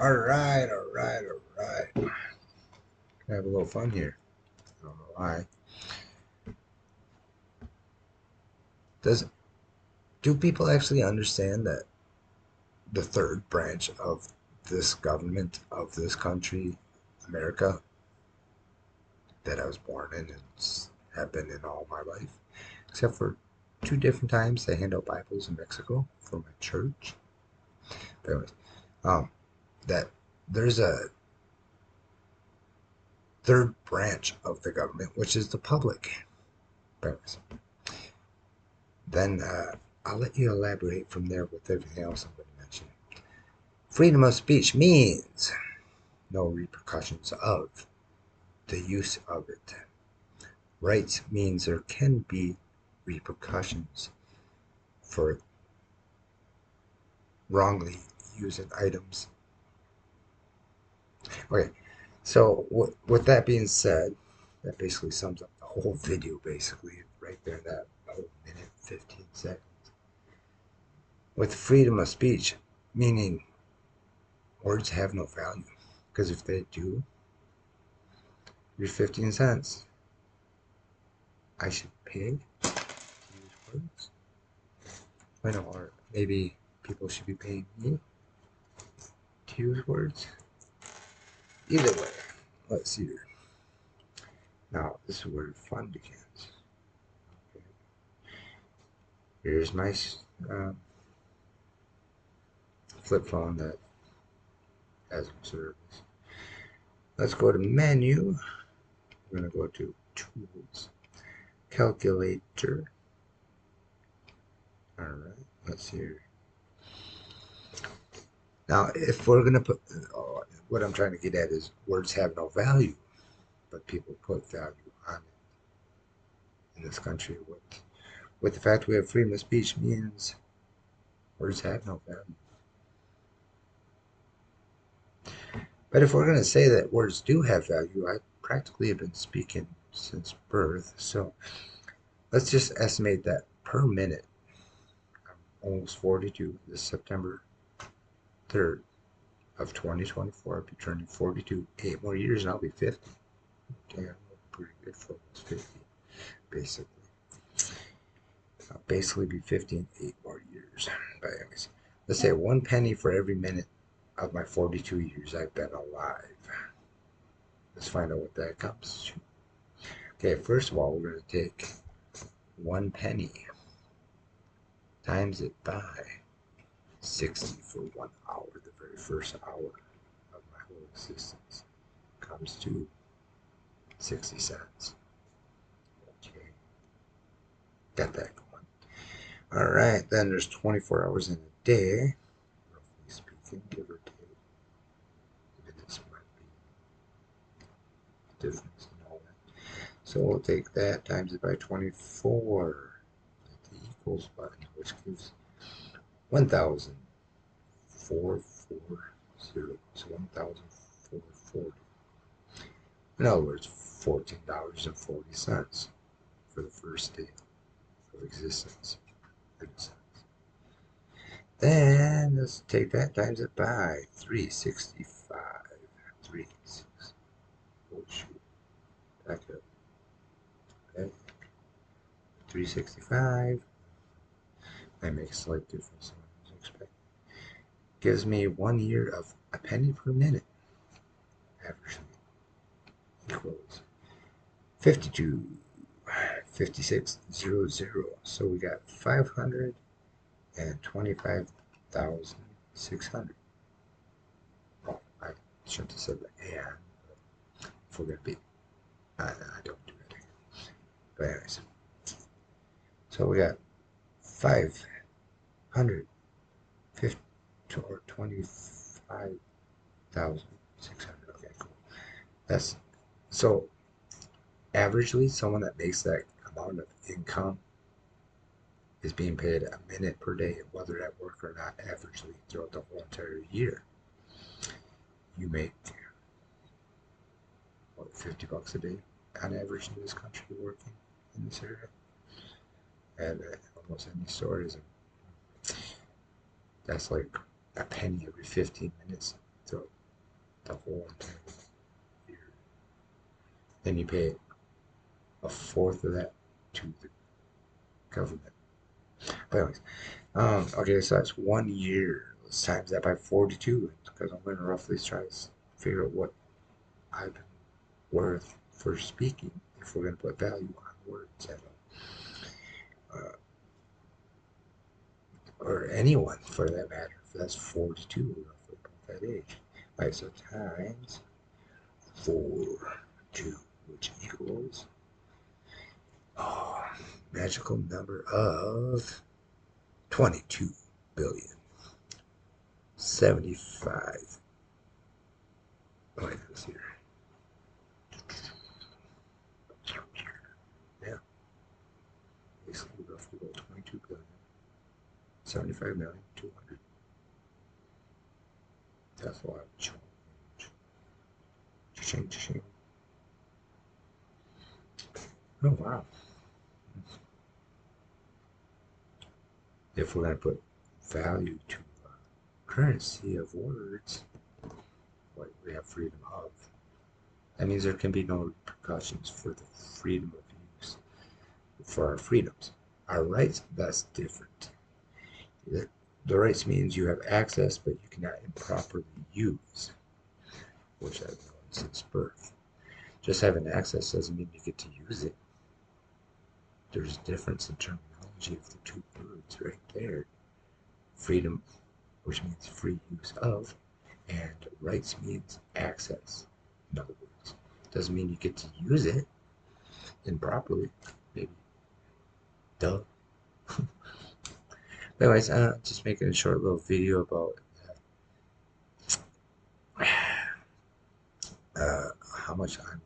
All right, all right, all right. Gonna have a little fun here. I don't know why. Does do people actually understand that the third branch of this government of this country, America, that I was born in and have been in all my life, except for two different times they hand out Bibles in Mexico for my church. But anyways, um, that there's a third branch of the government, which is the public. But anyways, then I'll let you elaborate from there with everything else I'm going to mention. Freedom of speech means no repercussions of the use of it. Rights means there can be repercussions for wrongly using items. Okay, so with that being said, that basically sums up the whole video, basically, right there, that whole minute, 15 seconds. With freedom of speech, meaning words have no value. Because if they do, your 15 cents, I should pay to use words. I know, or maybe people should be paying me to use words. Either way, let's see here. Now, this is where fun begins. Okay. Here's my flip phone that has no service. Let's go to menu. We're going to go to tools, calculator. All right, let's see here. Now, if we're going to put, what I'm trying to get at is words have no value, but people put value on it in this country. With the fact we have freedom of speech means words have no value. But if we're going to say that words do have value, I practically have been speaking since birth. So let's just estimate that per minute. I'm almost 42 this September 3rd of 2024. I'll be turning 42. 8 more years and I'll be 50. Damn, pretty good for almost 50, basically. I'll basically be 50 in 8 more years. But anyways, let's say 1 penny for every minute of my 42 years I've been alive. Let's find out what that comes to. Okay, first of all, we're going to take 1 penny times it by 60 for 1 hour. The very first hour of my whole existence comes to 60 cents. Okay, got that going. All right, then there's 24 hours in a day, roughly speaking, give or take. Minutes might be difference and all that. So we'll take that times it by 24. Hit the equals button, which gives 1,440. So 1,440. In other words, $14.40 for the first day of existence. Then let's take that times it by 365. 360. Oh shoot. Back up. Okay. 365. That makes a slight difference than I was expecting. Gives me 1 year of a penny per minute. Averagely equals 52. 5600. So we got 525,600. Oh, I shouldn't have said that. And if we're gonna be, I don't do it. But anyways, so we got 550 or 25,600. Okay, cool. That's so averagely someone that makes that amount of income is being paid a minute per day, whether at work or not, averagely throughout the whole entire year. You make what, $50 a day on average in this country working in this area, and almost any store is that's like a penny every 15 minutes So the whole entire year. Then you pay a fourth of that to the government. But anyways, okay, so that's 1 year. Let's times that by 42 because I'm going to roughly try to figure out what I've been worth for speaking if we're going to put value on words at all. Or anyone for that matter. If that's 42, roughly about that age. Alright, so times 42, which equals magical number of 22 billion 75. Oh, wait, this here. Yeah, basically roughly about 22 billion 75 million 200. That's a lot of change. Cha-ching. Oh wow. If we're going to put value to currency of words, what we have freedom of, that means there can be no repercussions for the freedom of use, for our freedoms. Our rights, that's different. The rights means you have access, but you cannot improperly use, which I've known since birth. Just having access doesn't mean you get to use it. There's a difference in terminology of the two words right there. Freedom, which means free use of, and rights means access. In other words, doesn't mean you get to use it improperly. Maybe, duh. Anyways, just making a short little video about how much I'm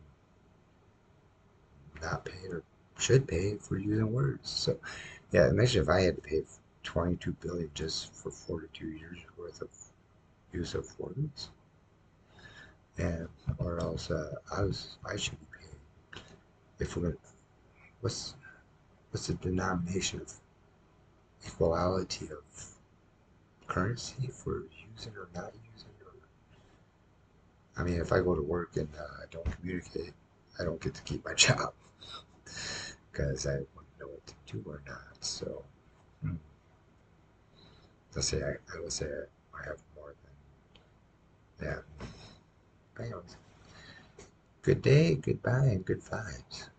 not paid or should pay for using words. So, yeah, imagine if I had to pay 22 billion just for 42 years worth of use of words, and or else I should be paid. If we're gonna, what's the denomination of equality of currency for using or not using? Or, I mean, if I go to work and I don't communicate, I don't get to keep my job because I wouldn't know what to do or not. So, hmm, let's say I would say I have more than that. But anyways, good day, goodbye, and good vibes.